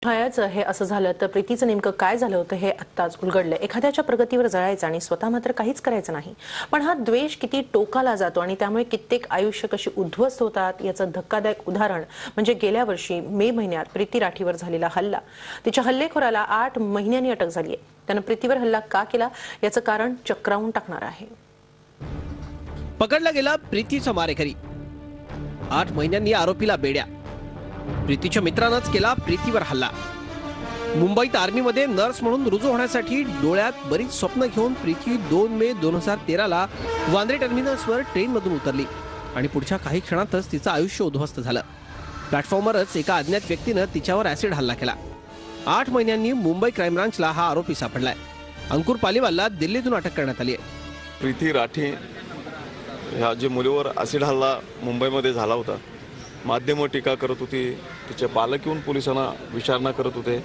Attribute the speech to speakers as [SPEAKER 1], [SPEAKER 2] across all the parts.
[SPEAKER 1] छायाचं हे असं झालं तर प्रीतीचं नेमकं काय झालं होतं हे आत्ताच उलगडलं। एखाद्याच्या प्रगतीवर जळायचं आणि स्वतः मात्र काहीच करायचं नाही, पण हा द्वेष किती टोकाला जातो आणि त्यामुळे कित्येक आयुष्य कशी उद्ध्वस्त होतात याचं धक्कादायक उदाहरण म्हणजे गेल्या वर्षी मे महिन्यात प्रीती राठीवर झालेला हल्ला। तिच्या हल्लेखोराला 8 महिन्यांनी अटक झाली आहे। त्यानं प्रीतीवर हल्ला का केला याचं कारण चक्रावून टाकणार आहे।
[SPEAKER 2] पकडला गेला प्रीतीचा मारेकरी। 8 महिन्यांनी आरोपीला बेड्या। प्रीतीच्या मित्रानंच केला प्रीतीवर हल्ला। मुंबईत आर्मीमध्ये नर्स म्हणून रुजू होण्यासाठी डोळ्यात बरीच स्वप्न घेऊन प्रीती 2 मे 2013 ला वांद्रे टर्मिनसवर ट्रेनमधून उतरली आणि पुढच्या काही क्षणातच तिचं आयुष्य उद्ध्वस्त झालं। प्लॅटफॉर्मवरच एका अज्ञात व्यक्तीने तिच्यावर ऍसिड हल्ला केला। 8 महिन्यांनी मुंबई क्राईम ब्रांचला हा आरोपी सापडलाय। अंकुर पालीवालला दिल्लीतून अटक करण्यात आली आहे।
[SPEAKER 3] प्रीती राठी ह्या जे मुलीवर ऍसिड हल्ला मुंबईमध्ये झाला होता, माध्यमं टीका करत होती, तिचे पालक येऊन पोलिसांना विचारणा करत होते।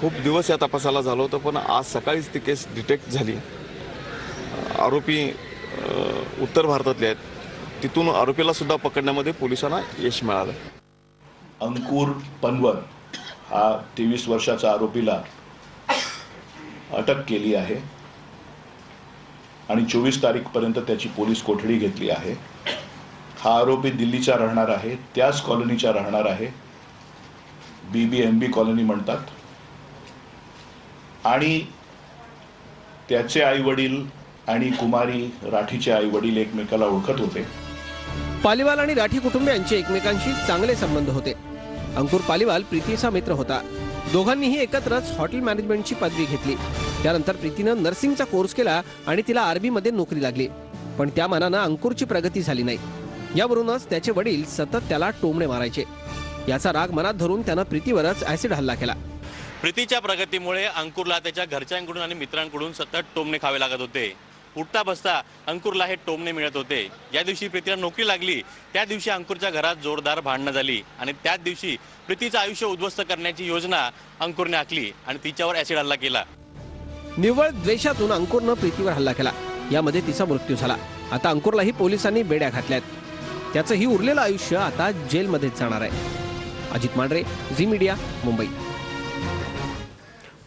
[SPEAKER 3] खूप दिवस या तपासाला झालं होतं, पण आज सकाळीच ती केस डिटेक्ट झाली। आरोपी उत्तर भारतातले आहेत, तिथून आरोपीला सुद्धा पकडण्यामध्ये पोलिसांना यश मिळालं।
[SPEAKER 4] अंकुर पनवर हा 23 वर्षाचा आरोपीला अटक केली आहे आणि 24 तारीखपर्यंत त्याची पोलीस कोठडी घेतली आहे। हा आरोपी दिल्लीचा राहणार आहे, त्याच कॉलनीचा राहणार आहे, BBMB कॉलनी म्हणतात। आणि त्याचे आई वडील आणि कुमारी राठीचे आई वडील एकमेकाला ओळखत होते।
[SPEAKER 2] पालीवाल आणि राठी कुटुंबियांचे एकमेकांशी चांगले संबंध होते। अंकुर पालीवाल प्रीतीचा मित्र होता। दोघांनीही एकत्रच हॉटेल मॅनेजमेंटची पदवी घेतली। त्यानंतर प्रीतीनं नर्सिंगचा कोर्स केला आणि तिला आर्मीमध्ये नोकरी लागली, पण त्या मानानं अंकुरची प्रगती झाली नाही। यावरूनच त्याचे वडील सतत त्याला टोमणे मारायचे। याचा राग मनात धरून त्यानं प्रीतीवरच ऍसिड हल्ला केला।
[SPEAKER 5] प्रीतीच्या प्रगतीमुळे अंकुरला त्याच्या घरच्यांकडून आणि मित्रांकडून सतत टोमणे खावे लागत होते। उठता बसता अंकुरला हे टोमणे मिळत होते। या दिवशी प्रीतीला नोकरी लागली, त्या दिवशी अंकुरच्या घरात जोरदार भांडणं झाली आणि त्याच दिवशी प्रीतीचं आयुष्य उद्ध्वस्त करण्याची योजना अंकुरने आखली आणि तिच्यावर ऍसिड हल्ला केला।
[SPEAKER 2] निव्वळ द्वेषातून अंकुरनं प्रीतीवर हल्ला केला। यामध्ये तिचा मृत्यू झाला। आता अंकुरलाही पोलिसांनी बेड्या घातल्यात। त्याचं ही उरलेलं आयुष्य आता जेलमध्येच जाणार आहे। अजित मांढरे, झी मीडिया, मुंबई।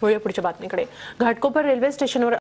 [SPEAKER 1] पुढच्या बातमीकडे घाटकोपर रेल्वे स्टेशनवर